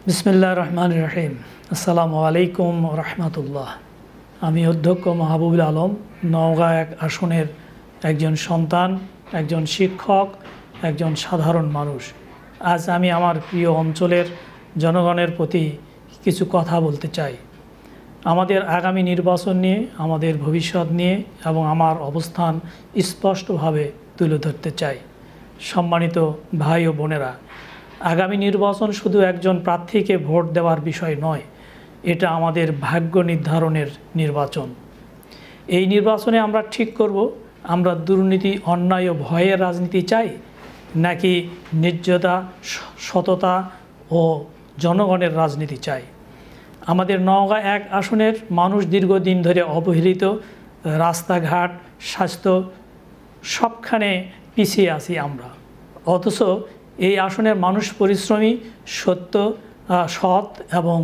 বিসমিল্লাহির রহমানির রহিম। আসসালামু আলাইকুম ওয়া রাহমাতুল্লাহ। আমি অধ্যক্ষ মাহবুবুল আলম, নওগাঁ এক আসনের একজন সন্তান, একজন শিক্ষক, একজন সাধারণ মানুষ। আজ আমি আমার প্রিয় অঞ্চলের জনগণের প্রতি কিছু কথা বলতে চাই। আমাদের আগামী নির্বাচন নিয়ে, আমাদের ভবিষ্যৎ নিয়ে এবং আমার অবস্থান স্পষ্টভাবে তুলে ধরতে চাই। সম্মানিত ভাই ও বোনেরা, আগামী নির্বাচন শুধু একজন প্রার্থীকে ভোট দেওয়ার বিষয় নয়, এটা আমাদের ভাগ্য নির্ধারণের নির্বাচন। এই নির্বাচনে আমরা ঠিক করব আমরা দুর্নীতি, অন্যায় ও ভয়ের রাজনীতি চাই, নাকি ন্যায্যতা, সততা ও জনগণের রাজনীতি চাই। আমাদের নওগাঁ এক আসনের মানুষ দীর্ঘদিন ধরে অবহেলিত। রাস্তাঘাট, স্বাস্থ্য সবখানে পিছিয়ে আছি আমরা। অথচ এই আসনের মানুষ পরিশ্রমী, সৎ এবং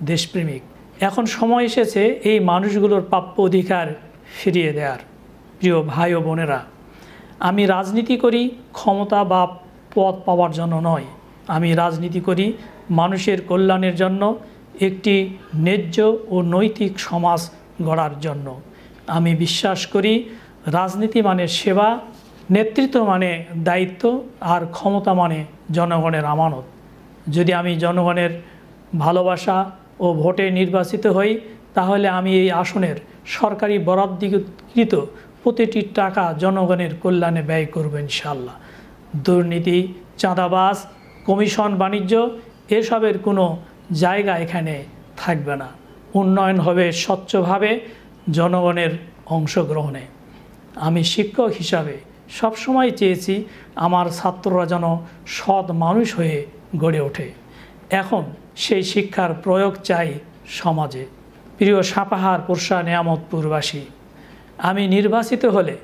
দেশপ্রেমিক। এখন সময় এসেছে এই মানুষগুলোর প্রাপ্য অধিকার ফিরিয়ে দেওয়ার। প্রিয় ভাই ও বোনেরা, আমি রাজনীতি করি ক্ষমতা বা পদ পাওয়ার জন্য নয়। আমি রাজনীতি করি মানুষের কল্যাণের জন্য, একটি ন্যায্য ও নৈতিক সমাজ গড়ার জন্য। আমি বিশ্বাস করি রাজনীতি মানে সেবা, নেতৃত্ব মানে দায়িত্ব, আর ক্ষমতা মানে জনগণের আমানত। যদি আমি জনগণের ভালোবাসা ও ভোটে নির্বাচিত হই, তাহলে আমি এই আসনের সরকারি বরাদ্দকৃত প্রতিটি টাকা জনগণের কল্যাণে ব্যয় করব ইনশাআল্লাহ। দুর্নীতি, চাঁদাবাজ, কমিশন, বাণিজ্য এসবের কোনো জায়গা এখানে থাকবে না। উন্নয়ন হবে স্বচ্ছভাবে, জনগণের অংশগ্রহণে। আমি শিক্ষক হিসাবে সবসময় চেয়েছি আমার ছাত্ররা যেন সৎ মানুষ হয়ে গড়ে ওঠে। এখন সেই শিক্ষার প্রয়োগ চাই সমাজে। প্রিয় সাপাহার, পোরশা, নেয়ামতপুরবাসী, আমি নির্বাচিত হলে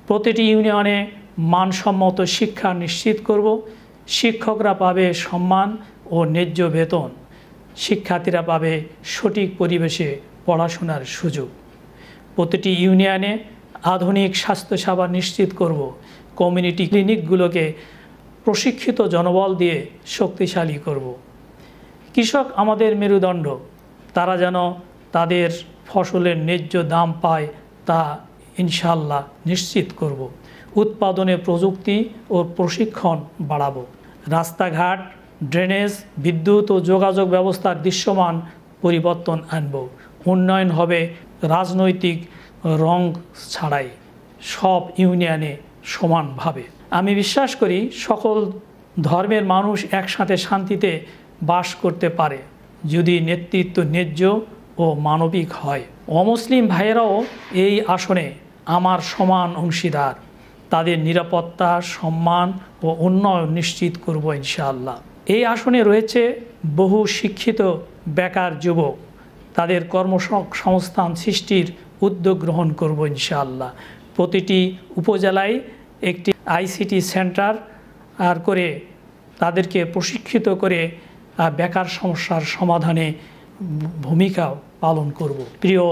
প্রতিটি ইউনিয়নে মানসম্মত শিক্ষা নিশ্চিত করব। শিক্ষকরা পাবে সম্মান ও ন্যায্য বেতন, শিক্ষার্থীরা পাবে সঠিক পরিবেশে পড়াশোনার সুযোগ। প্রতিটি ইউনিয়নে আধুনিক স্বাস্থ্যসেবা নিশ্চিত করব। কমিউনিটি ক্লিনিকগুলোকে প্রশিক্ষিত জনবল দিয়ে শক্তিশালী করব। কৃষক আমাদের মেরুদণ্ড, তারা যেন তাদের ফসলের ন্যায্য দাম পায় তা ইনশাআল্লাহ নিশ্চিত করব। উৎপাদনে প্রযুক্তি ও প্রশিক্ষণ বাড়াবো। রাস্তাঘাট, ড্রেনেজ, বিদ্যুৎ ও যোগাযোগ ব্যবস্থার দৃশ্যমান পরিবর্তন আনব। উন্নয়ন হবে রাজনৈতিক রং ছাড়াই, সব ইউনিয়নে সমানভাবে। আমি বিশ্বাস করি সকল ধর্মের মানুষ একসাথে শান্তিতে বাস করতে পারে যদি নেতৃত্ব ন্যায্য ও মানবিক হয়। অমুসলিম ভাইয়েরাও এই আসনে আমার সমান অংশীদার। তাদের নিরাপত্তা, সম্মান ও উন্নয়ন নিশ্চিত করব ইনশাআল্লাহ। এই আসনে রয়েছে বহু শিক্ষিত বেকার যুবক, তাদের কর্মসংস্থান সৃষ্টির উদ্যোগ গ্রহণ করব ইনশাআল্লাহ। প্রতিটি উপজেলায় একটি আইসিটি সেন্টার করে তাদেরকে প্রশিক্ষিত করে বেকার সমস্যার সমাধানে ভূমিকা পালন করব। প্রিয়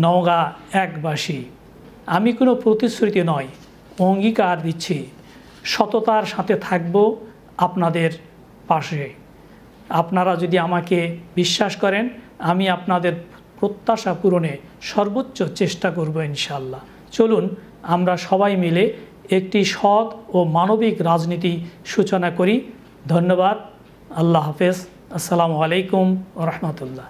নওগাঁ একবাসী, আমি কোনো প্রতিশ্রুতি নয়, অঙ্গীকার দিচ্ছি সততার সাথে থাকব আপনাদের পাশে। আপনারা যদি আমাকে বিশ্বাস করেন, আমি আপনাদের প্রত্যাশা পূরণে সর্বোচ্চ চেষ্টা করব ইনশাআল্লাহ। চলুন আমরা সবাই মিলে একটি সৎ ও মানবিক রাজনীতি সূচনা করি। ধন্যবাদ। আল্লাহ হাফেজ। আসসালামু আলাইকুম ওয়া রাহমাতুল্লাহ।